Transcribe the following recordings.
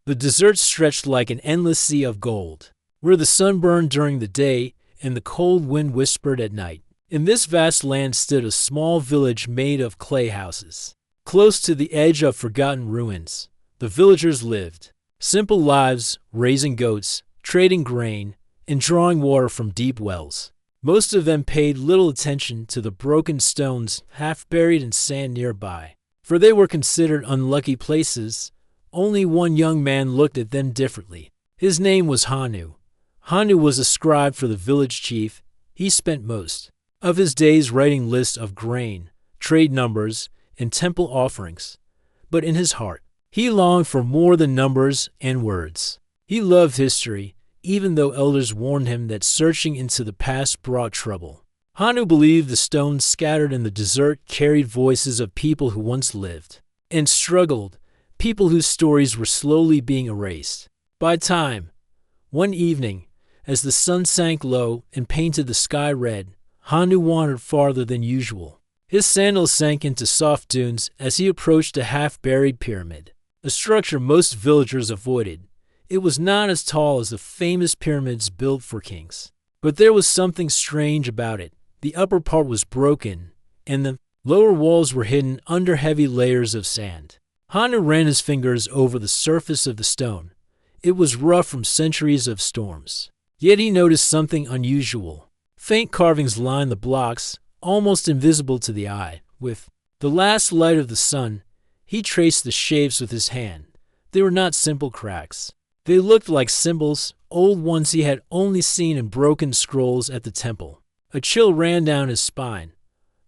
The desert stretched like an endless sea of gold, where the sun burned during the day and the cold wind whispered at night. In this vast land stood a small village made of clay houses. Close to the edge of forgotten ruins, the villagers lived simple lives, raising goats, trading grain, and drawing water from deep wells. Most of them paid little attention to the broken stones half buried in sand nearby, for they were considered unlucky places. Only one young man looked at them differently. His name was Hanu. Hanu was a scribe for the village chief. He spent most of his days writing lists of grain, trade numbers, and temple offerings. But in his heart, he longed for more than numbers and words. He loved history, even though elders warned him that searching into the past brought trouble. Hanu believed the stones scattered in the desert carried voices of people who once lived and struggled, people whose stories were slowly being erased. By time, one evening, as the sun sank low and painted the sky red, Hanu wandered farther than usual. His sandals sank into soft dunes as he approached a half-buried pyramid, a structure most villagers avoided. It was not as tall as the famous pyramids built for kings, but there was something strange about it. The upper part was broken, and the lower walls were hidden under heavy layers of sand. Hanu ran his fingers over the surface of the stone. It was rough from centuries of storms. Yet he noticed something unusual. Faint carvings lined the blocks, almost invisible to the eye. With the last light of the sun, he traced the shapes with his hand. They were not simple cracks. They looked like symbols, old ones he had only seen in broken scrolls at the temple. A chill ran down his spine.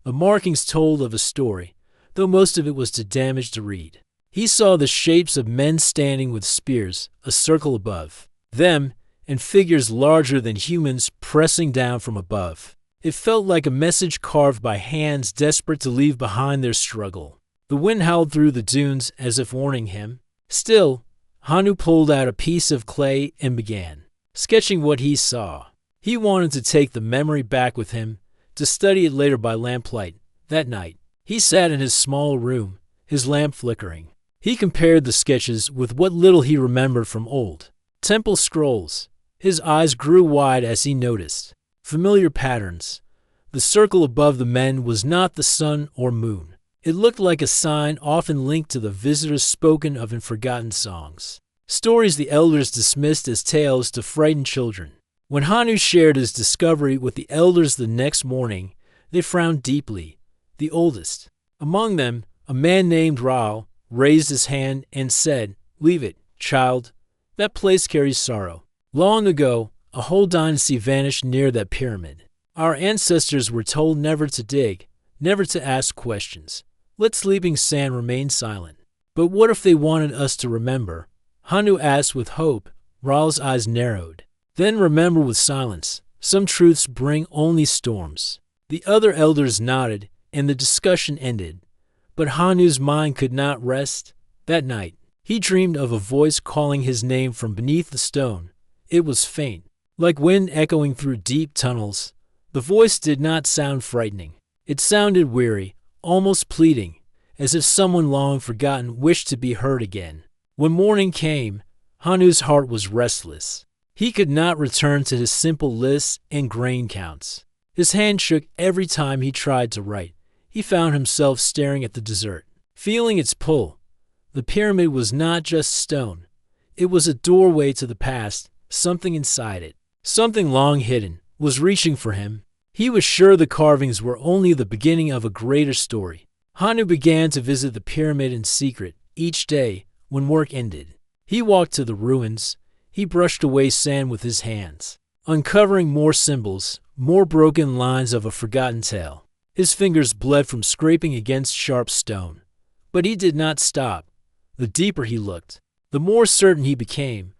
The markings told of a story, though most of it was too damaged to read. He saw the shapes of men standing with spears, a circle above them, and figures larger than humans pressing down from above. It felt like a message carved by hands desperate to leave behind their struggle. The wind howled through the dunes as if warning him. Still, Hanu pulled out a piece of clay and began sketching what he saw. He wanted to take the memory back with him, to study it later by lamplight. That night, he sat in his small room, his lamp flickering. He compared the sketches with what little he remembered from old temple scrolls. His eyes grew wide as he noticed familiar patterns. The circle above the men was not the sun or moon. It looked like a sign often linked to the visitors spoken of in forgotten songs, stories the elders dismissed as tales to frighten children. When Hanu shared his discovery with the elders the next morning, they frowned deeply. The oldest among them, a man named Raal, raised his hand and said, "Leave it, child. That place carries sorrow. Long ago, a whole dynasty vanished near that pyramid. Our ancestors were told never to dig, never to ask questions. Let sleeping sand remain silent. But what if they wanted us to remember?" Hanu asked with hope. Raal's eyes narrowed. "Then remember with silence. Some truths bring only storms." The other elders nodded, and the discussion ended. But Hanu's mind could not rest. That night, he dreamed of a voice calling his name from beneath the stone. It was faint, like wind echoing through deep tunnels. The voice did not sound frightening. It sounded weary, almost pleading, as if someone long forgotten wished to be heard again. When morning came, Hanu's heart was restless. He could not return to his simple lists and grain counts. His hand shook every time he tried to write. He found himself staring at the desert, feeling its pull. The pyramid was not just stone. It was a doorway to the past. Something inside it, something long hidden, was reaching for him. He was sure the carvings were only the beginning of a greater story. Hanu began to visit the pyramid in secret. Each day, when work ended, he walked to the ruins. He brushed away sand with his hands, uncovering more symbols, more broken lines of a forgotten tale. His fingers bled from scraping against sharp stone. But he did not stop. The deeper he looked, the more certain he became.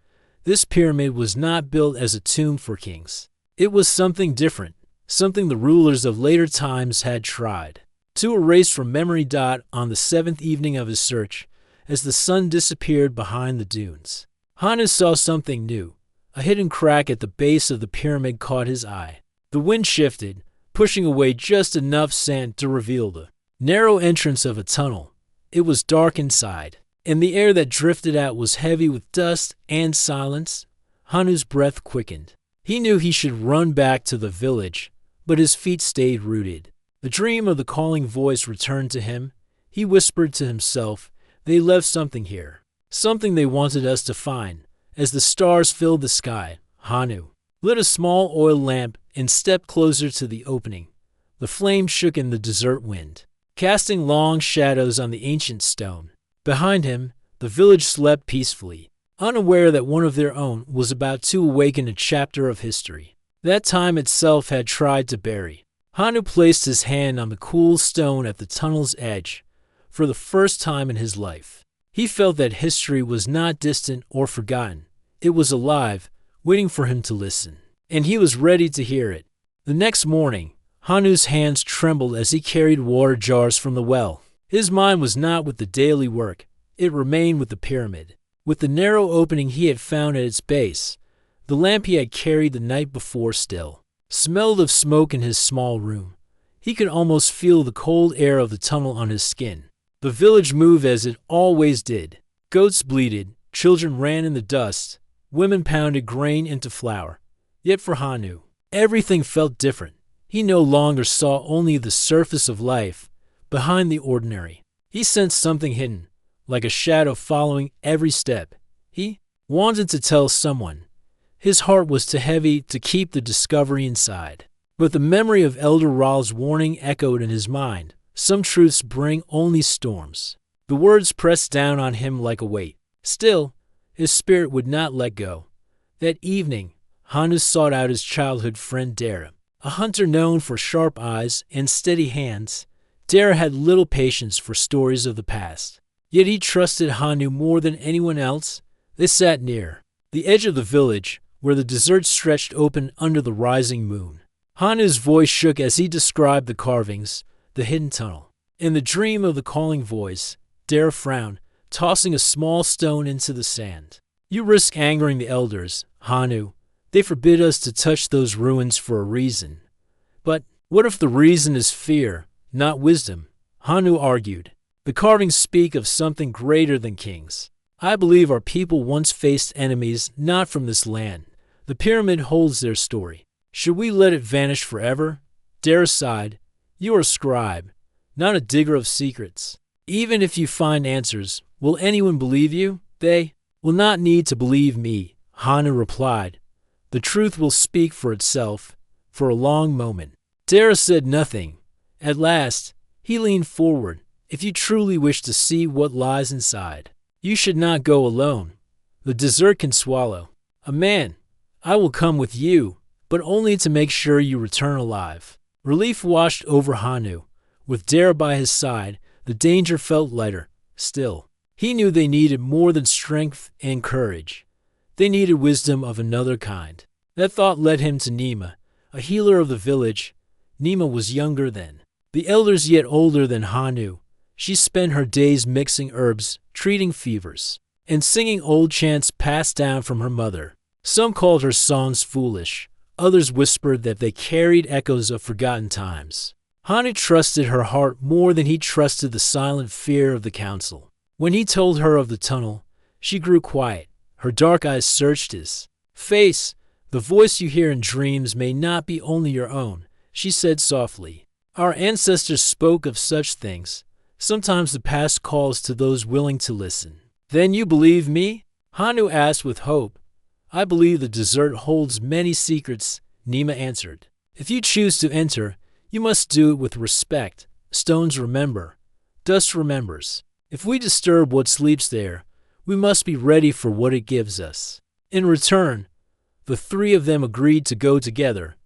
This pyramid was not built as a tomb for kings. It was something different, something the rulers of later times had tried to erase from memory. On the seventh evening of his search, as the sun disappeared behind the dunes, Hanu saw something new. A hidden crack at the base of the pyramid caught his eye. The wind shifted, pushing away just enough sand to reveal the narrow entrance of a tunnel. It was dark inside, and the air that drifted out was heavy with dust and silence. Hanu's breath quickened. He knew he should run back to the village, but his feet stayed rooted. The dream of the calling voice returned to him. He whispered to himself, "They left something here, something they wanted us to find." As the stars filled the sky, Hanu lit a small oil lamp and stepped closer to the opening. The flame shook in the desert wind, casting long shadows on the ancient stone. Behind him, the village slept peacefully, unaware that one of their own was about to awaken a chapter of history that time itself had tried to bury. Hanu placed his hand on the cool stone at the tunnel's edge. For the first time in his life, he felt that history was not distant or forgotten. It was alive, waiting for him to listen, and he was ready to hear it. The next morning, Hanu's hands trembled as he carried water jars from the well. His mind was not with the daily work. It remained with the pyramid, with the narrow opening he had found at its base. The lamp he had carried the night before still smelled of smoke in his small room. He could almost feel the cold air of the tunnel on his skin. The village moved as it always did. Goats bleated, children ran in the dust, women pounded grain into flour. Yet for Hanu, everything felt different. He no longer saw only the surface of life behind the ordinary. He sensed something hidden, like a shadow following every step. He wanted to tell someone. His heart was too heavy to keep the discovery inside. But the memory of Elder Ral's warning echoed in his mind. Some truths bring only storms. The words pressed down on him like a weight. Still, his spirit would not let go. That evening, Hanu sought out his childhood friend Dara, a hunter known for sharp eyes and steady hands. Dara had little patience for stories of the past. Yet he trusted Hanu more than anyone else. They sat near the edge of the village, where the desert stretched open under the rising moon. Hanu's voice shook as he described the carvings, the hidden tunnel. In the dream of the calling voice, Dara frowned, tossing a small stone into the sand. "You risk angering the elders, Hanu. They forbid us to touch those ruins for a reason." "But what if the reason is fear, not wisdom?" Hanu argued. "The carvings speak of something greater than kings. I believe our people once faced enemies not from this land. The pyramid holds their story. Should we let it vanish forever?" Dara sighed. "You are a scribe, not a digger of secrets. Even if you find answers, will anyone believe you?" "They will not need to believe me," Hanu replied. "The truth will speak for itself." For a long moment, Dara said nothing. At last, he leaned forward. "If you truly wish to see what lies inside, you should not go alone. The desert can swallow a man. I will come with you, but only to make sure you return alive." Relief washed over Hanu. With Dara by his side, the danger felt lighter. Still, he knew they needed more than strength and courage. They needed wisdom of another kind. That thought led him to Nima, a healer of the village. Nima was younger then, the elders yet older than Hanu. She spent her days mixing herbs, treating fevers, and singing old chants passed down from her mother. Some called her songs foolish. Others whispered that they carried echoes of forgotten times. Hanu trusted her heart more than he trusted the silent fear of the council. When he told her of the tunnel, she grew quiet. Her dark eyes searched his face. "The voice you hear in dreams may not be only your own," she said softly. "Our ancestors spoke of such things. Sometimes the past calls to those willing to listen." "Then you believe me?" Hanu asked with hope. "I believe the desert holds many secrets," Nima answered. "If you choose to enter, you must do it with respect. Stones remember. Dust remembers. If we disturb what sleeps there, we must be ready for what it gives us." In return, the three of them agreed to go together.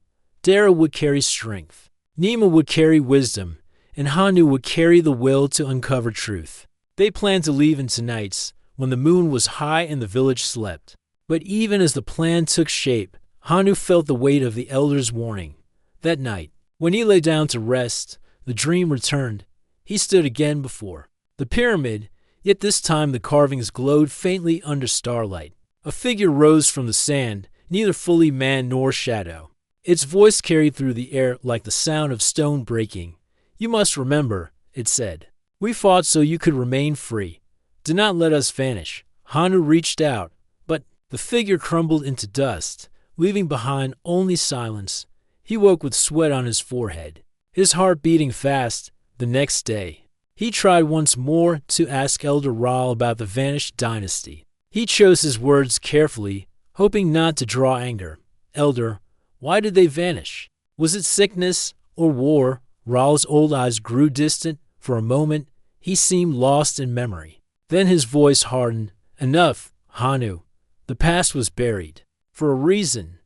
Dara would carry strength, Nima would carry wisdom, and Hanu would carry the will to uncover truth. They planned to leave into nights when the moon was high and the village slept. But even as the plan took shape, Hanu felt the weight of the elder's warning. That night, when he lay down to rest, the dream returned. He stood again before the pyramid, yet this time the carvings glowed faintly under starlight. A figure rose from the sand, neither fully man nor shadow. Its voice carried through the air like the sound of stone breaking. "You must remember," it said. "We fought so you could remain free. Do not let us vanish. Hanu reached out, but the figure crumbled into dust, leaving behind only silence. He woke with sweat on his forehead, his heart beating fast. The next day, he tried once more to ask Elder Raal about the vanished dynasty. He chose his words carefully, hoping not to draw anger. Elder, why did they vanish? Was it sickness or war? Raal's old eyes grew distant. For a moment, he seemed lost in memory. Then his voice hardened. Enough, Hanu. The past was buried. For a reason.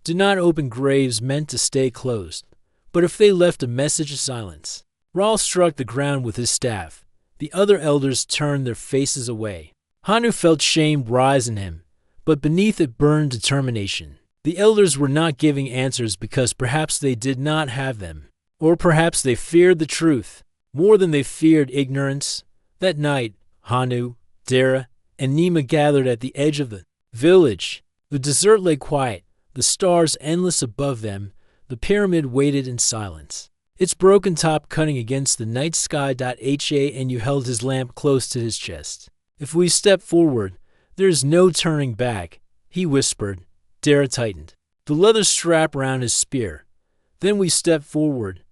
Do not open graves meant to stay closed. But if they left a message of silence. Raal struck the ground with his staff. The other elders turned their faces away. Hanu felt shame rise in him, but beneath it burned determination. The elders were not giving answers because perhaps they did not have them. Or perhaps they feared the truth, more than they feared ignorance. That night, Hanu, Dara, and Nima gathered at the edge of the village. The desert lay quiet, the stars endless above them. The pyramid waited in silence, its broken top cutting against the night sky. Hanu held his lamp close to his chest. If we step forward, there is no turning back, he whispered. Dara tightened the leather strap around his spear. Then we stepped forward.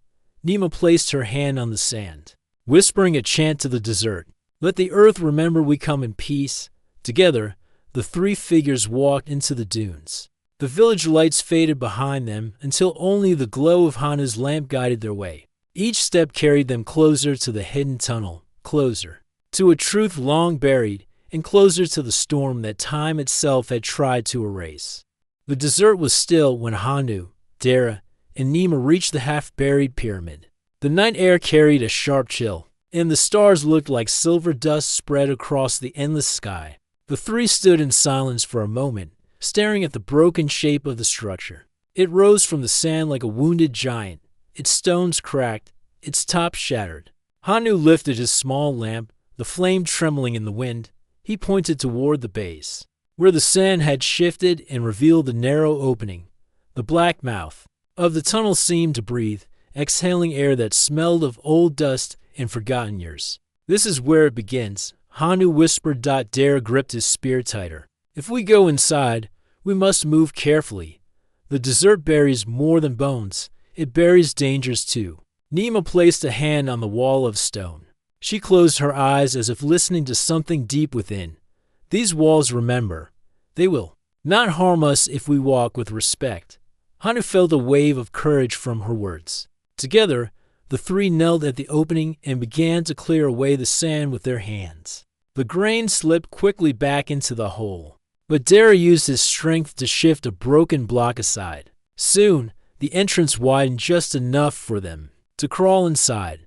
Nima placed her hand on the sand, whispering a chant to the desert. Let the earth remember we come in peace. Together, the three figures walked into the dunes. The village lights faded behind them until only the glow of Hanu's lamp guided their way. Each step carried them closer to the hidden tunnel, closer to a truth long buried, and closer to the storm that time itself had tried to erase. The desert was still when Hanu, Dara, and Nima reached the half-buried pyramid. The night air carried a sharp chill, and the stars looked like silver dust spread across the endless sky. The three stood in silence for a moment, staring at the broken shape of the structure. It rose from the sand like a wounded giant, its stones cracked, its top shattered. Hanu lifted his small lamp, the flame trembling in the wind. He pointed toward the base, where the sand had shifted and revealed the narrow opening. The black mouth of the tunnel seemed to breathe, exhaling air that smelled of old dust and forgotten years. This is where it begins, Hanu whispered. Dara gripped his spear tighter. If we go inside, we must move carefully. The desert buries more than bones. It buries dangers too. Nima placed a hand on the wall of stone. She closed her eyes as if listening to something deep within. These walls remember. They will not harm us if we walk with respect. Hanu felt a wave of courage from her words. Together, the three knelt at the opening and began to clear away the sand with their hands. The grain slipped quickly back into the hole, but Dara used his strength to shift a broken block aside. Soon, the entrance widened just enough for them to crawl inside.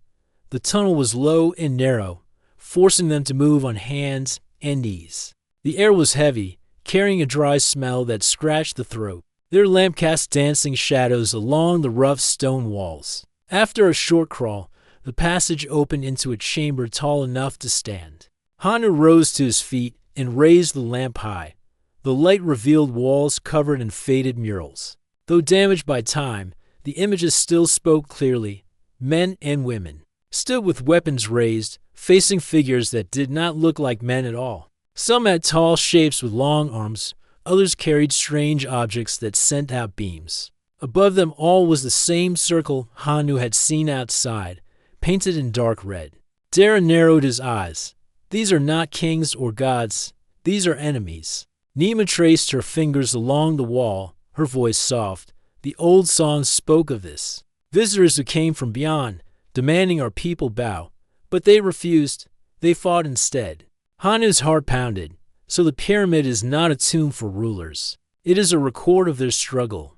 The tunnel was low and narrow, forcing them to move on hands and knees. The air was heavy, carrying a dry smell that scratched the throat. Their lamp cast dancing shadows along the rough stone walls. After a short crawl, the passage opened into a chamber tall enough to stand. Hanu rose to his feet and raised the lamp high. The light revealed walls covered in faded murals. Though damaged by time, the images still spoke clearly. Men and women stood with weapons raised, facing figures that did not look like men at all. Some had tall shapes with long arms, others carried strange objects that sent out beams. Above them all was the same circle Hanu had seen outside, painted in dark red. Dara narrowed his eyes. These are not kings or gods, these are enemies. Nima traced her fingers along the wall, her voice soft. The old songs spoke of this. Visitors who came from beyond, demanding our people bow. But they refused. They fought instead. Hanu's heart pounded. So the pyramid is not a tomb for rulers. It is a record of their struggle.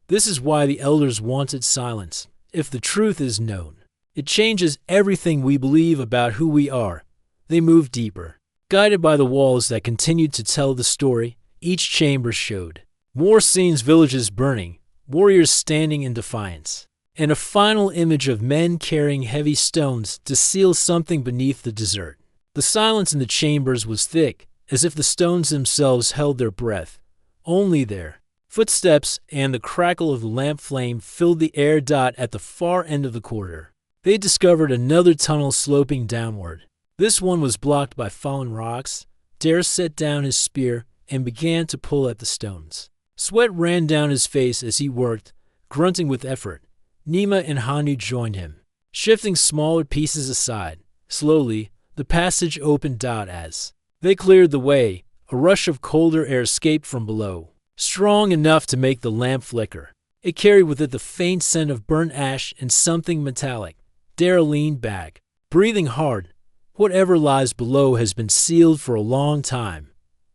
This is why the elders wanted silence. If the truth is known, it changes everything we believe about who we are. They moved deeper. Guided by the walls that continued to tell the story, each chamber showed more scenes, villages burning, warriors standing in defiance, and a final image of men carrying heavy stones to seal something beneath the desert. The silence in the chambers was thick, as if the stones themselves held their breath. Only there. Footsteps and the crackle of the lamp flame filled the air. At the far end of the corridor, they discovered another tunnel sloping downward. This one was blocked by fallen rocks. Dara set down his spear and began to pull at the stones. Sweat ran down his face as he worked, grunting with effort. Nima and Hanu joined him, shifting smaller pieces aside. Slowly, the passage opened out as they cleared the way. A rush of colder air escaped from below, strong enough to make the lamp flicker. It carried with it the faint scent of burnt ash and something metallic. Dara leaned back, breathing hard. Whatever lies below has been sealed for a long time.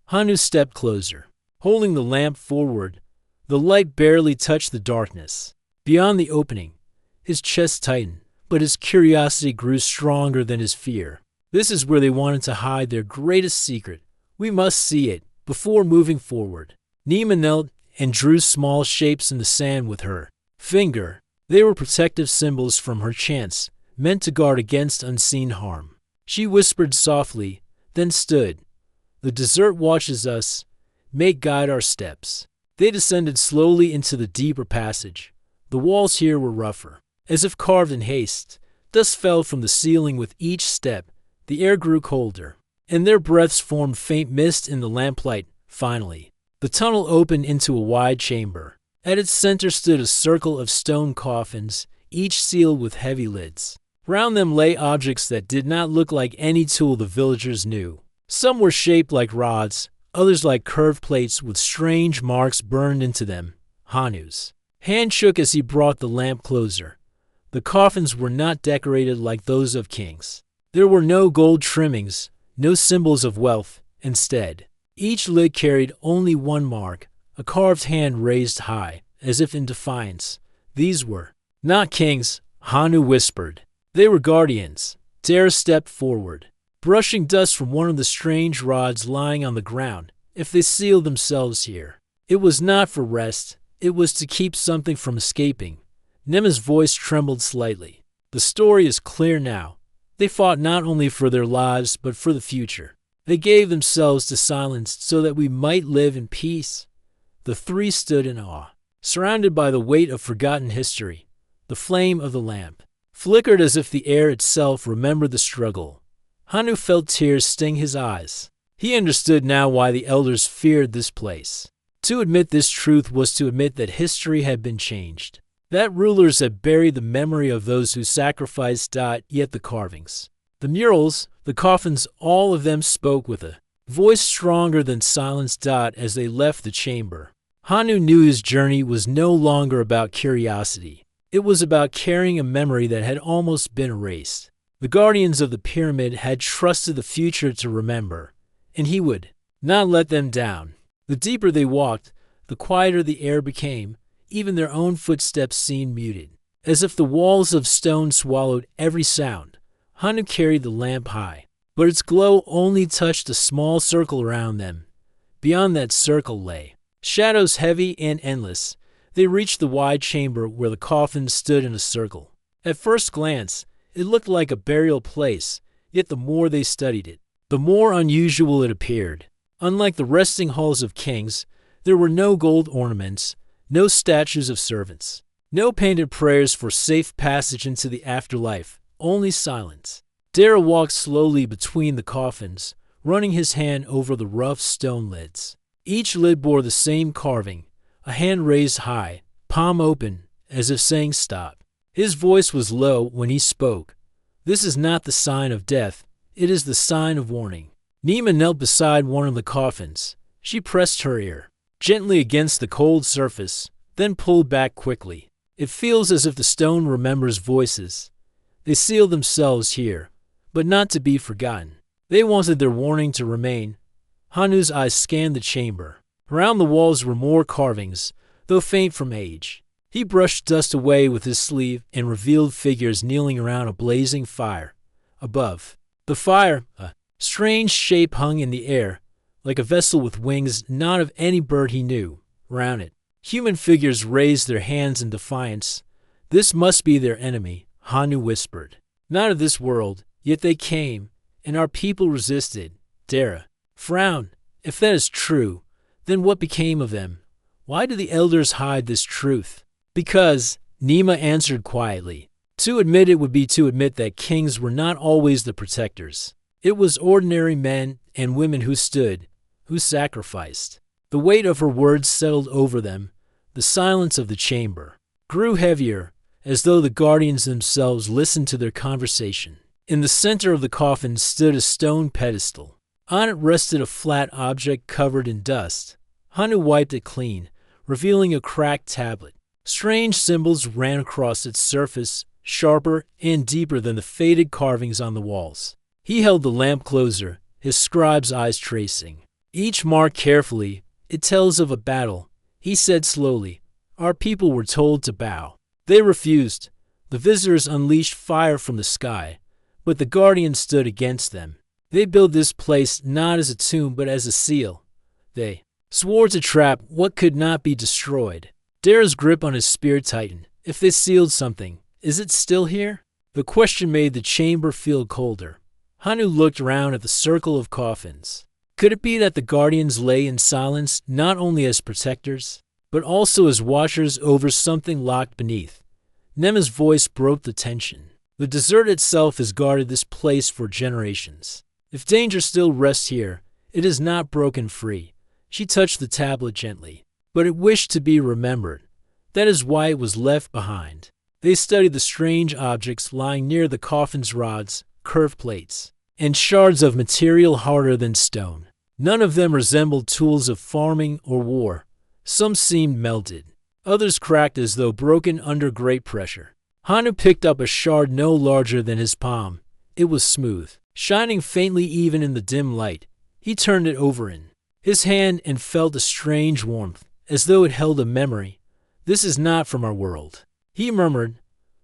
Hanu stepped closer, holding the lamp forward. The light barely touched the darkness. Beyond the opening, his chest tightened, but his curiosity grew stronger than his fear. This is where they wanted to hide their greatest secret. We must see it before moving forward. Nima knelt and drew small shapes in the sand with her finger. They were protective symbols from her chance, meant to guard against unseen harm. She whispered softly, then stood. The desert watches us. May it guide our steps. They descended slowly into the deeper passage. The walls here were rougher, as if carved in haste. Dust fell from the ceiling with each step. The air grew colder, and their breaths formed faint mist in the lamplight. Finally, the tunnel opened into a wide chamber. At its center stood a circle of stone coffins, each sealed with heavy lids. Round them lay objects that did not look like any tool the villagers knew. Some were shaped like rods, others like curved plates with strange marks burned into them. Hanu's hand shook as he brought the lamp closer. The coffins were not decorated like those of kings. There were no gold trimmings, no symbols of wealth. Instead, each lid carried only one mark, a carved hand raised high, as if in defiance. These were not kings, Hanu whispered. They were guardians. Dara stepped forward, brushing dust from one of the strange rods lying on the ground. If they sealed themselves here, it was not for rest. It was to keep something from escaping. Nima's voice trembled slightly. The story is clear now. They fought not only for their lives, but for the future. They gave themselves to silence so that we might live in peace. The three stood in awe, surrounded by the weight of forgotten history. The flame of the lamp flickered as if the air itself remembered the struggle. Hanu felt tears sting his eyes. He understood now why the elders feared this place. To admit this truth was to admit that history had been changed, that rulers had buried the memory of those who sacrificed. Yet the carvings, the murals, the coffins, all of them spoke with a voice stronger than silence. As they left the chamber, Hanu knew his journey was no longer about curiosity. It was about carrying a memory that had almost been erased. The guardians of the pyramid had trusted the future to remember, and he would not let them down. The deeper they walked, the quieter the air became. Even their own footsteps seemed muted, as if the walls of stone swallowed every sound. Hanu carried the lamp high, but its glow only touched a small circle around them. Beyond that circle lay shadows heavy and endless. They reached the wide chamber where the coffins stood in a circle. At first glance, it looked like a burial place, yet the more they studied it, the more unusual it appeared. Unlike the resting halls of kings, there were no gold ornaments, no statues of servants, no painted prayers for safe passage into the afterlife, only silence. Dara walked slowly between the coffins, running his hand over the rough stone lids. Each lid bore the same carving, a hand raised high, palm open, as if saying stop. His voice was low when he spoke. This is not the sign of death, it is the sign of warning. Nima knelt beside one of the coffins. She pressed her ear gently against the cold surface, then pulled back quickly. It feels as if the stone remembers voices. They sealed themselves here, but not to be forgotten. They wanted their warning to remain. Hanu's eyes scanned the chamber. Around the walls were more carvings, though faint from age. He brushed dust away with his sleeve and revealed figures kneeling around a blazing fire. Above the fire, a strange shape hung in the air, like a vessel with wings, not of any bird he knew. Round it, human figures raised their hands in defiance. This must be their enemy, Hanu whispered. Not of this world, yet they came, and our people resisted. Dara frowned. If that is true, then what became of them? Why do the elders hide this truth? Because, Nima answered quietly. To admit it would be to admit that kings were not always the protectors. It was ordinary men and women who stood, who sacrificed. The weight of her words settled over them. The silence of the chamber grew heavier, as though the guardians themselves listened to their conversation. In the center of the coffin stood a stone pedestal. On it rested a flat object covered in dust. Hanu wiped it clean, revealing a cracked tablet. Strange symbols ran across its surface, sharper and deeper than the faded carvings on the walls. He held the lamp closer, his scribe's eyes tracing each mark carefully. It tells of a battle, he said slowly. Our people were told to bow. They refused. The visitors unleashed fire from the sky, but the guardians stood against them. They built this place not as a tomb but as a seal. They swore to trap what could not be destroyed. Dara's grip on his spear tightened. If they sealed something, is it still here? The question made the chamber feel colder. Hanu looked around at the circle of coffins. Could it be that the guardians lay in silence not only as protectors, but also as watchers over something locked beneath? Nema's voice broke the tension. The desert itself has guarded this place for generations. If danger still rests here, it is not broken free. She touched the tablet gently, but it wished to be remembered. That is why it was left behind. They studied the strange objects lying near the coffin's rods, curved plates, and shards of material harder than stone. None of them resembled tools of farming or war. Some seemed melted. Others cracked as though broken under great pressure. Hanu picked up a shard no larger than his palm. It was smooth, shining faintly even in the dim light. He turned it over in his hand and felt a strange warmth, as though it held a memory. This is not from our world, he murmured.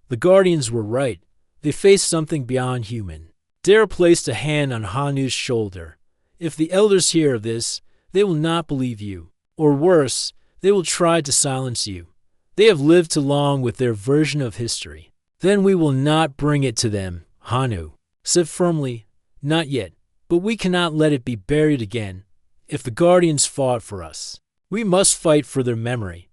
The guardians were right. They faced something beyond human. Dara placed a hand on Hanu's shoulder. If the elders hear of this, they will not believe you. Or worse, they will try to silence you. They have lived too long with their version of history. Then we will not bring it to them, Hanu said firmly. Not yet, but we cannot let it be buried again. If the guardians fought for us, we must fight for their memory.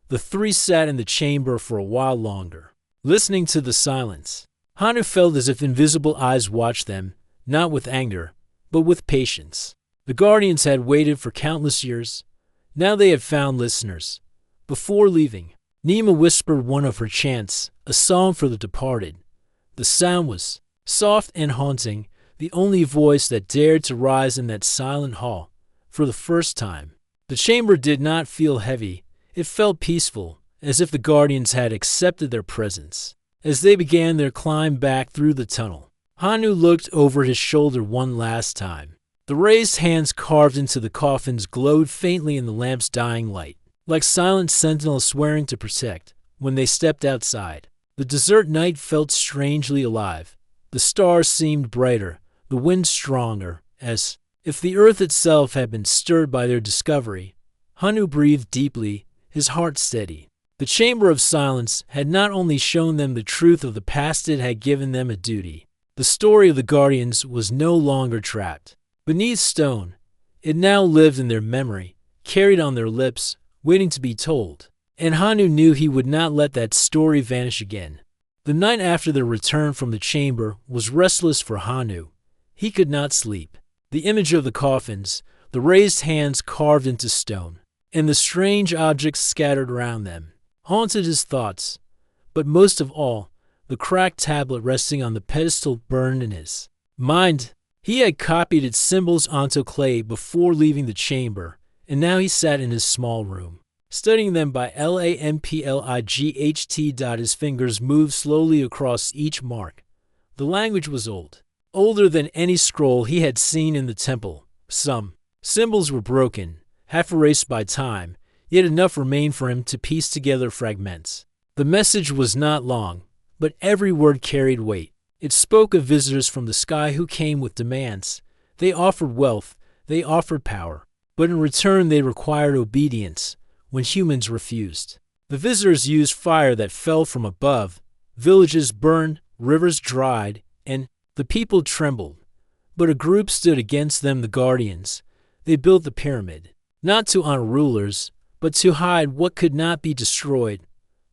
The three sat in the chamber for a while longer, listening to the silence. Hanu felt as if invisible eyes watched them, not with anger, but with patience. The guardians had waited for countless years. Now they had found listeners. Before leaving, Nema whispered one of her chants, a song for the departed. The sound was soft and haunting, the only voice that dared to rise in that silent hall. For the first time, the chamber did not feel heavy. It felt peaceful, as if the guardians had accepted their presence. As they began their climb back through the tunnel, Hanu looked over his shoulder one last time. The raised hands carved into the coffins glowed faintly in the lamp's dying light, like silent sentinels swearing to protect. When they stepped outside, the desert night felt strangely alive. The stars seemed brighter, the wind stronger, as if the earth itself had been stirred by their discovery. Hanu breathed deeply, his heart steady. The Chamber of Silence had not only shown them the truth of the past, it had given them a duty. The story of the Guardians was no longer trapped beneath stone. It now lived in their memory, carried on their lips, waiting to be told. And Hanu knew he would not let that story vanish again. The night after their return from the chamber was restless for Hanu. He could not sleep. The image of the coffins, the raised hands carved into stone, and the strange objects scattered around them, haunted his thoughts. But most of all, the cracked tablet resting on the pedestal burned in his mind. He had copied its symbols onto clay before leaving the chamber, and now he sat in his small room, studying them by lamplight. His fingers moved slowly across each mark. The language was old, older than any scroll he had seen in the temple. Some symbols were broken, half erased by time, yet enough remained for him to piece together fragments. The message was not long, but every word carried weight. It spoke of visitors from the sky who came with demands. They offered wealth, they offered power, but in return they required obedience when humans refused. The visitors used fire that fell from above. Villages burned, rivers dried, and the people trembled. But a group stood against them, the Guardians. They built the pyramid, not to honor rulers, but to hide what could not be destroyed.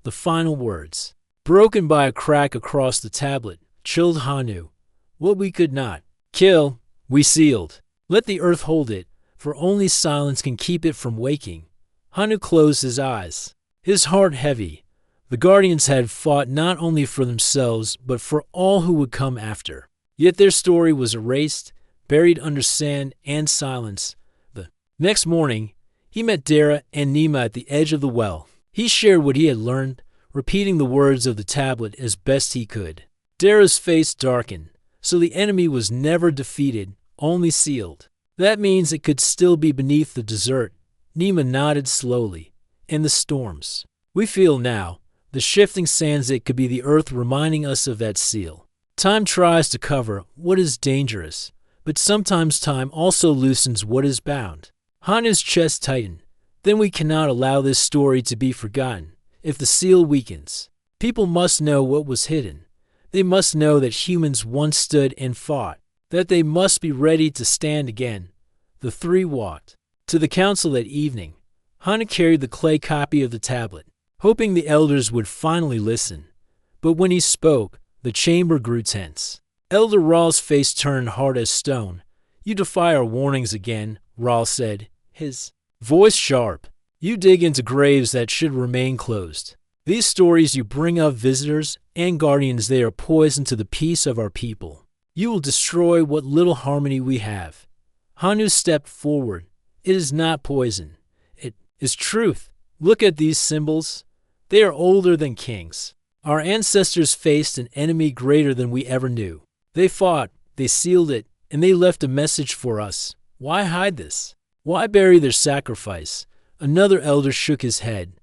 The final words, broken by a crack across the tablet, chilled Hanu. What we could not kill, We sealed. Let the earth hold it, for only silence can keep it from waking. Hanu closed his eyes, his heart heavy. The Guardians had fought not only for themselves, but for all who would come after. Yet their story was erased, buried under sand and silence. The next morning, he met Dara and Nima at the edge of the well. He shared what he had learned, repeating the words of the tablet as best he could. Dara's face darkened, so the enemy was never defeated, only sealed. That means it could still be beneath the desert. Nima nodded slowly. In the storms we feel now, the shifting sands, it could be the earth reminding us of that seal. Time tries to cover what is dangerous, but sometimes time also loosens what is bound. Hanu's chest tightened. Then we cannot allow this story to be forgotten. If the seal weakens, people must know what was hidden. They must know that humans once stood and fought, that they must be ready to stand again. The three walked to the council that evening. Hanu carried the clay copy of the tablet, hoping the elders would finally listen. But when he spoke, the chamber grew tense. Elder Ral's face turned hard as stone. "You defy our warnings again," Ral said, his voice sharp. "You dig into graves that should remain closed. These stories you bring of visitors and guardians, they are poison to the peace of our people. You will destroy what little harmony we have." Hanu stepped forward. "It is not poison. It is truth. Look at these symbols. They are older than kings. Our ancestors faced an enemy greater than we ever knew. They fought, they sealed it, and they left a message for us. Why hide this? Why bury their sacrifice?" Another elder shook his head.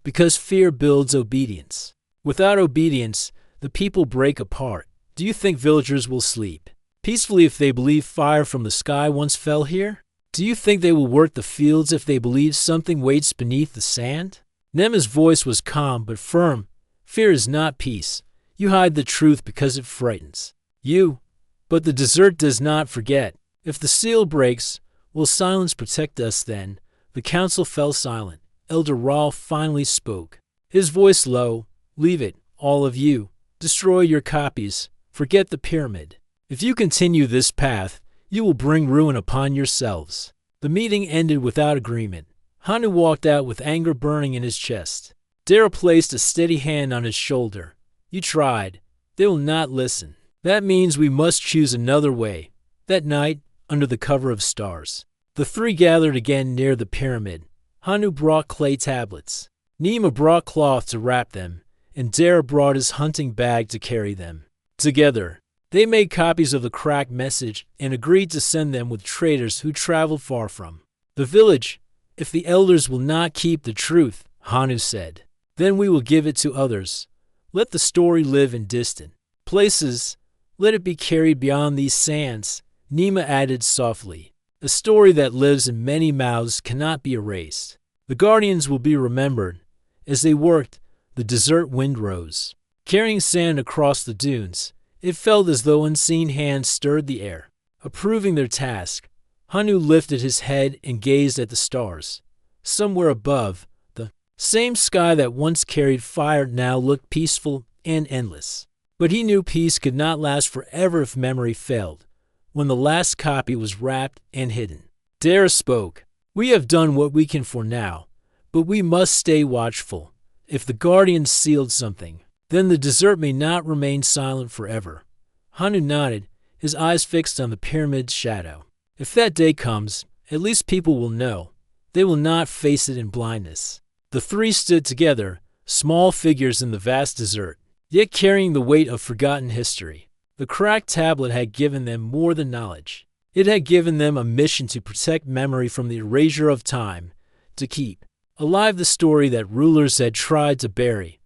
"Because fear builds obedience. Without obedience, the people break apart. Do you think villagers will sleep peacefully if they believe fire from the sky once fell here? Do you think they will work the fields if they believe something waits beneath the sand?" Nema's voice was calm but firm. "Fear is not peace. You hide the truth because it frightens you. But the desert does not forget. If the seal breaks, will silence protect us then?" The council fell silent. Elder Ral finally spoke, his voice low. "Leave it, all of you. Destroy your copies. Forget the pyramid. If you continue this path, you will bring ruin upon yourselves." The meeting ended without agreement. Hanu walked out with anger burning in his chest. Dara placed a steady hand on his shoulder. "You tried. They will not listen. That means we must choose another way." That night, under the cover of stars, the three gathered again near the pyramid. Hanu brought clay tablets. Nima brought cloth to wrap them, and Dara brought his hunting bag to carry them. Together, they made copies of the cracked message and agreed to send them with traders who traveled far from the village. "If the elders will not keep the truth," Hanu said, "then we will give it to others. Let the story live in distant places. Let it be carried beyond these sands." Nima added softly, "A story that lives in many mouths cannot be erased." The guardians will be remembered. As they worked, the desert wind rose, carrying sand across the dunes. It felt as though unseen hands stirred the air, approving their task. Hanu lifted his head and gazed at the stars. Somewhere above, the same sky that once carried fire now looked peaceful and endless. But he knew peace could not last forever if memory failed. When the last copy was wrapped and hidden, Dara spoke. "We have done what we can for now, but we must stay watchful. If the guardians sealed something, then the desert may not remain silent forever." Hanu nodded, his eyes fixed on the pyramid's shadow. "If that day comes, at least people will know. They will not face it in blindness." The three stood together, small figures in the vast desert, yet carrying the weight of forgotten history. The cracked tablet had given them more than knowledge. It had given them a mission to protect memory from the erasure of time, to keep alive the story that rulers had tried to bury.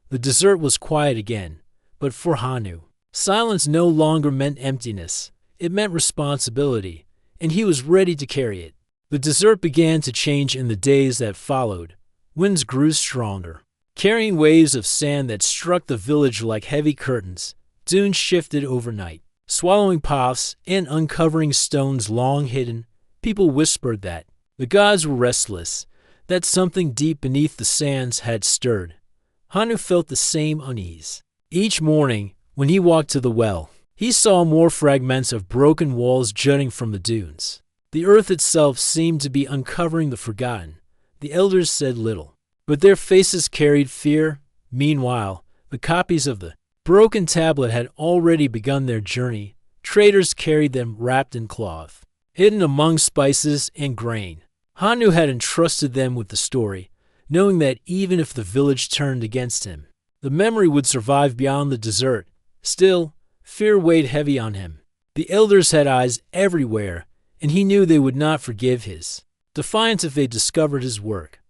The desert was quiet again, but for Hanu, silence no longer meant emptiness. It meant responsibility, and he was ready to carry it. The desert began to change in the days that followed. Winds grew stronger, carrying waves of sand that struck the village like heavy curtains. Dunes shifted overnight, swallowing paths and uncovering stones long hidden. People whispered that the gods were restless, that something deep beneath the sands had stirred. Hanu felt the same unease. Each morning, when he walked to the well, He saw more fragments of broken walls jutting from the dunes. The earth itself seemed to be uncovering the forgotten. The elders said little, but their faces carried fear. Meanwhile, the copies of the broken tablet had already begun their journey. Traders carried them wrapped in cloth, hidden among spices and grain. Hanu had entrusted them with the story, knowing that even if the village turned against him, the memory would survive beyond the desert. Still, fear weighed heavy on him. The elders had eyes everywhere, and he knew they would not forgive his defiance if they discovered his work.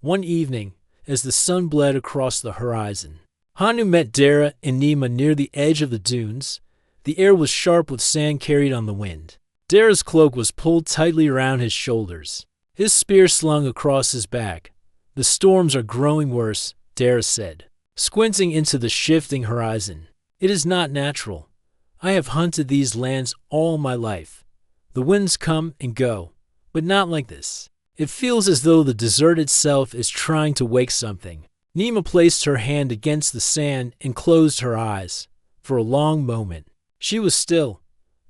One evening, as the sun bled across the horizon, Hanu met Dara and Nima near the edge of the dunes. The air was sharp with sand carried on the wind. Dara's cloak was pulled tightly around his shoulders, his spear slung across his back. "The storms are growing worse," Dara said, squinting into the shifting horizon. "It is not natural. I have hunted these lands all my life. The winds come and go, but not like this. It feels as though the desert itself is trying to wake something." Nima placed her hand against the sand and closed her eyes. For a long moment, she was still.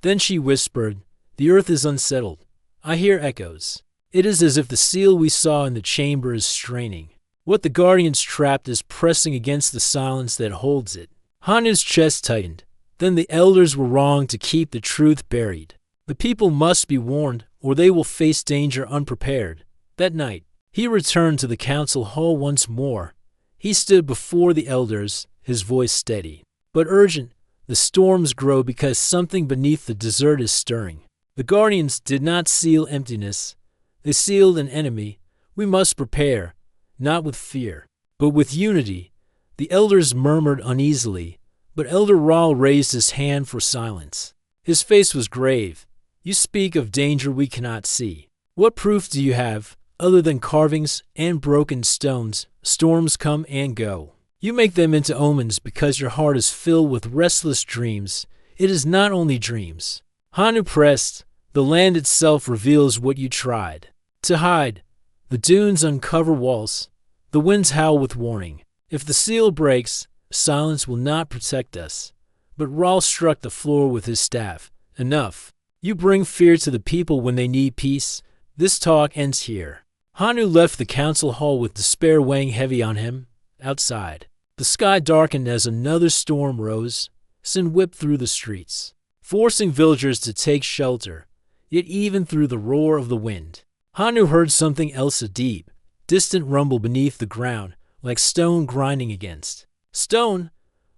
Then she whispered, "The earth is unsettled. I hear echoes. It is as if the seal we saw in the chamber is straining. What the guardians trapped is pressing against the silence that holds it." Hanu's chest tightened. Then the elders were wrong to keep the truth buried. The people must be warned, or they will face danger unprepared. That night, he returned to the council hall once more. He stood before the elders, his voice steady, but urgent. "The storms grow because something beneath the desert is stirring. The guardians did not seal emptiness. They sealed an enemy. We must prepare, not with fear, but with unity." The elders murmured uneasily, but Elder Rahl raised his hand for silence. His face was grave. "You speak of danger we cannot see. What proof do you have, other than carvings and broken stones? Storms come and go. You make them into omens because your heart is filled with restless dreams. It is not only dreams." Hanu pressed. "The land itself reveals what you tried to hide. The dunes uncover walls. The winds howl with warning. If the seal breaks, silence will not protect us." But Rahl struck the floor with his staff. "Enough. You bring fear to the people when they need peace. This talk ends here." Hanu left the council hall with despair weighing heavy on him. Outside, the sky darkened as another storm rose. Sin whipped through the streets, forcing villagers to take shelter. Yet even through the roar of the wind, Hanu heard something else, a deep, distant rumble beneath the ground, like stone grinding against stone.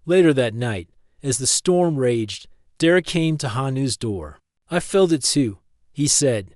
Later that night, as the storm raged, Dara came to Hanu's door. "I felt it too," he said.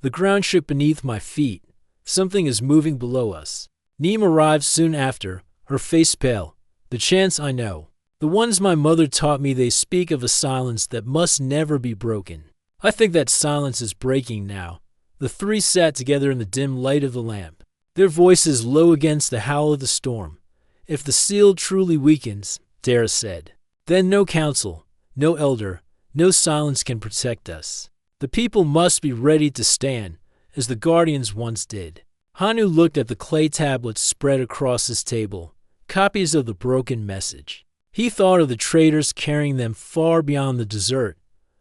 "The ground shook beneath my feet. Something is moving below us." Nima arrived soon after, her face pale. "The chants I know. The ones my mother taught me, they speak of a silence that must never be broken. I think that silence is breaking now." The three sat together in the dim light of the lamp, their voices low against the howl of the storm. "If the seal truly weakens," Dara said, "then no council, no elder, no silence can protect us. The people must be ready to stand, as the guardians once did." Hanu looked at the clay tablets spread across his table, copies of the broken message. He thought of the traders carrying them far beyond the desert.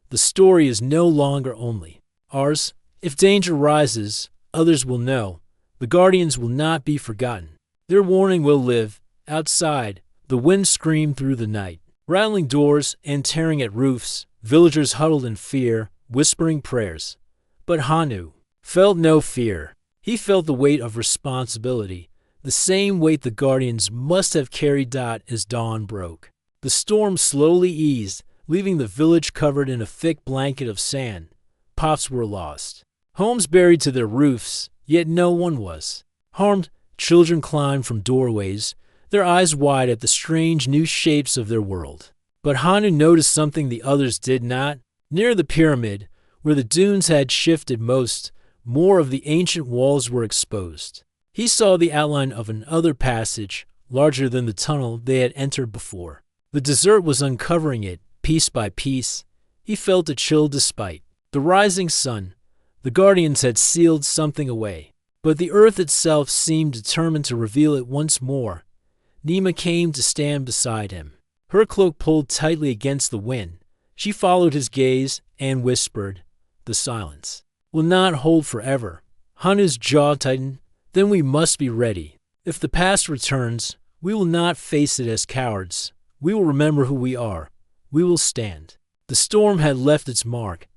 The story is no longer only ours. If danger rises, others will know. The guardians will not be forgotten. Their warning will live. Outside, the wind screamed through the night, rattling doors and tearing at roofs. Villagers huddled in fear, whispering prayers. But Hanu felt no fear. He felt the weight of responsibility, the same weight the guardians must have carried as dawn broke. The storm slowly eased, leaving the village covered in a thick blanket of sand. Pots were lost, homes buried to their roofs, yet no one was harmed. Children climbed from doorways, their eyes wide at the strange new shapes of their world. But Hanu noticed something the others did not. Near the pyramid, where the dunes had shifted most, more of the ancient walls were exposed. He saw the outline of another passage, larger than the tunnel they had entered before. The desert was uncovering it, piece by piece. He felt a chill despite the rising sun. The guardians had sealed something away, but the earth itself seemed determined to reveal it once more. Nima came to stand beside him, her cloak pulled tightly against the wind. She followed his gaze and whispered, "The silence will not hold forever." Hanu's jaw tightened. "Then we must be ready. If the past returns, we will not face it as cowards. We will remember who we are. We will stand." The storm had left its mark,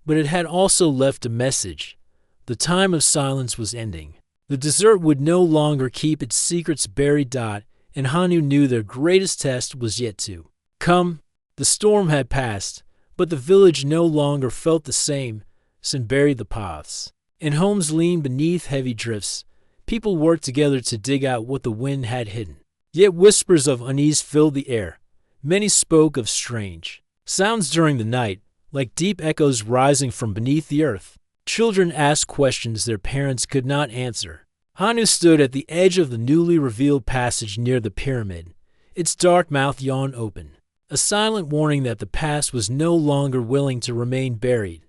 but it had also left a message. The time of silence was ending. The desert would no longer keep its secrets buried. And Hanu knew their greatest test was yet to come. The storm had passed, but the village no longer felt the same. Sun buried the paths, and homes leaned beneath heavy drifts. People worked together to dig out what the wind had hidden. Yet whispers of unease filled the air. Many spoke of strange sounds during the night, like deep echoes rising from beneath the earth. Children asked questions their parents could not answer. Hanu stood at the edge of the newly revealed passage near the pyramid. Its dark mouth yawned open, a silent warning that the past was no longer willing to remain buried.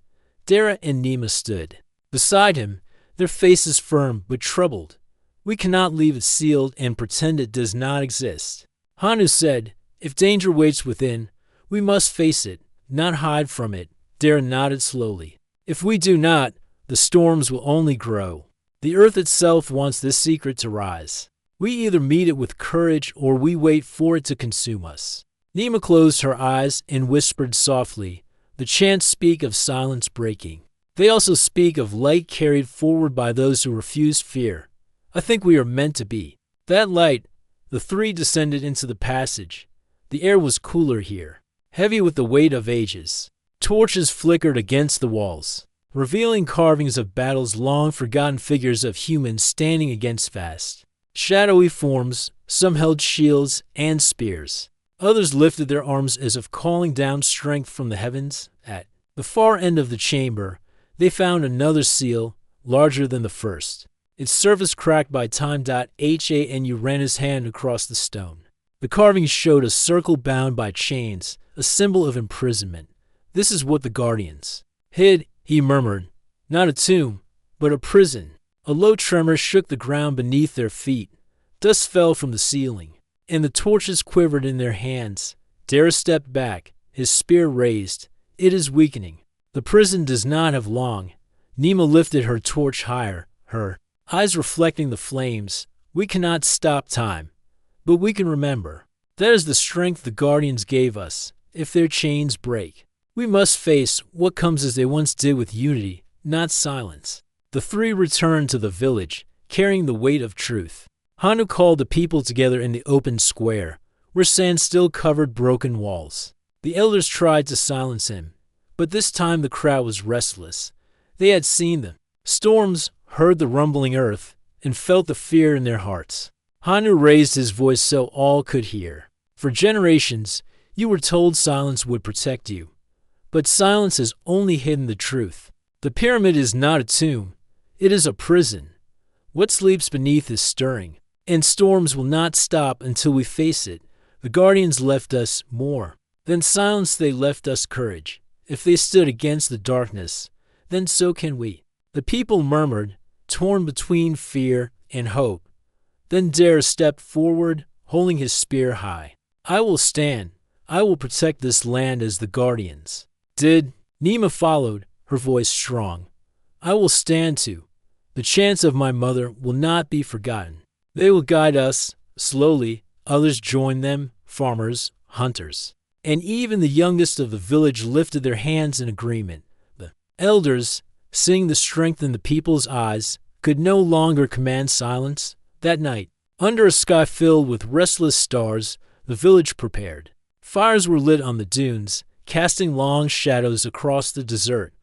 Dara and Nima stood beside him, their faces firm but troubled. "We cannot leave it sealed and pretend it does not exist," Hanu said. "If danger waits within, we must face it, not hide from it." Dara nodded slowly. "If we do not, the storms will only grow. The earth itself wants this secret to rise. We either meet it with courage or we wait for it to consume us." Nima closed her eyes and whispered softly. "The chants speak of silence breaking. They also speak of light carried forward by those who refuse fear. I think we are meant to be that light." The three descended into the passage. The air was cooler here, heavy with the weight of ages. Torches flickered against the walls, revealing carvings of battles, long-forgotten figures of humans standing against vast, shadowy forms. Some held shields and spears. Others lifted their arms as if calling down strength from the heavens. At the far end of the chamber, they found another seal, larger than the first, its surface cracked by time. Hanu ran his hand across the stone. The carving showed a circle bound by chains, a symbol of imprisonment. "This is what the Guardians hid," he murmured. "Not a tomb, but a prison." A low tremor shook the ground beneath their feet. Dust fell from the ceiling, and the torches quivered in their hands. Dara stepped back, his spear raised. "It is weakening. The prison does not have long." Nima lifted her torch higher, her eyes reflecting the flames. "We cannot stop time, but we can remember. That is the strength the Guardians gave us. If their chains break, we must face what comes as they once did, with unity, not silence." The three returned to the village, carrying the weight of truth. Hanu called the people together in the open square, where sand still covered broken walls. The elders tried to silence him, but this time the crowd was restless. They had seen the storms, heard the rumbling earth, and felt the fear in their hearts. Hanu raised his voice so all could hear. "For generations, you were told silence would protect you. But silence has only hidden the truth. The pyramid is not a tomb. It is a prison. What sleeps beneath is stirring, and storms will not stop until we face it. The Guardians left us more than silence. They left us courage. If they stood against the darkness, then so can we." The people murmured, torn between fear and hope. Then Dara stepped forward, holding his spear high. "I will stand. I will protect this land as the Guardians did." Nima followed, her voice strong. "I will stand too. The chants of my mother will not be forgotten. They will guide us." Slowly, others joined them, farmers, hunters, and even the youngest of the village lifted their hands in agreement. The elders, seeing the strength in the people's eyes, could no longer command silence. That night, under a sky filled with restless stars, the village prepared. Fires were lit on the dunes, casting long shadows across the desert.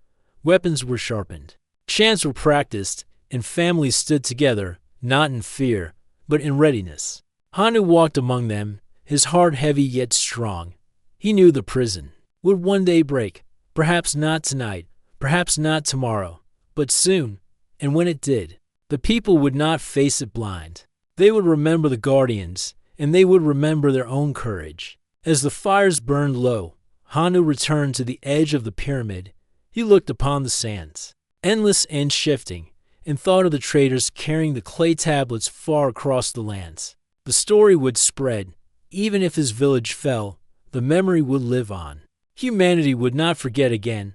Weapons were sharpened. Chants were practiced, and families stood together, not in fear, but in readiness. Hanu walked among them, his heart heavy yet strong. He knew the prison would one day break, perhaps not tonight, perhaps not tomorrow, but soon, and when it did, the people would not face it blind. They would remember the Guardians, and they would remember their own courage. As the fires burned low, Hanu returned to the edge of the pyramid. He looked upon the sands, endless and shifting, and thought of the traders carrying the clay tablets far across the lands. The story would spread. Even if his village fell, the memory would live on. Humanity would not forget again.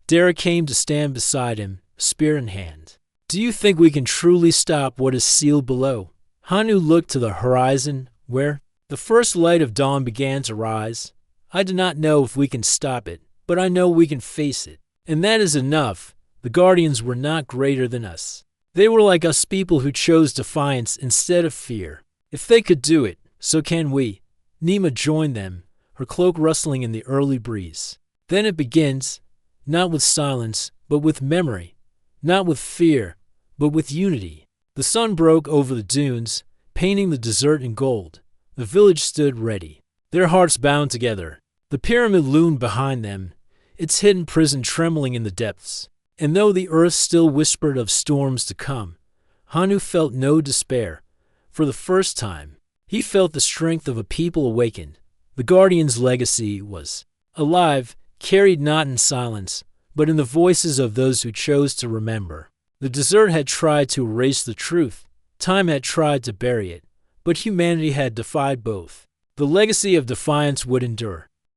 Dara came to stand beside him, spear in hand. Do you think we can truly stop what is sealed below? Hanu looked to the horizon, where the first light of dawn began to rise. I do not know if we can stop it, but I know we can face it. And that is enough. The Guardians were not greater than us. They were like us people who chose defiance instead of fear. If they could do it, so can we. Nima joined them, her cloak rustling in the early breeze. Then it begins, not with silence, but with memory. Not with fear, but with unity. The sun broke over the dunes, painting the desert in gold. The village stood ready, their hearts bound together. The pyramid loomed behind them, its hidden prison trembling in the depths. And though the earth still whispered of storms to come, Hanu felt no despair. For the first time, he felt the strength of a people awakened. The Guardian's legacy was alive, carried not in silence, but in the voices of those who chose to remember. The desert had tried to erase the truth. Time had tried to bury it, but humanity had defied both. The legacy of defiance would endure.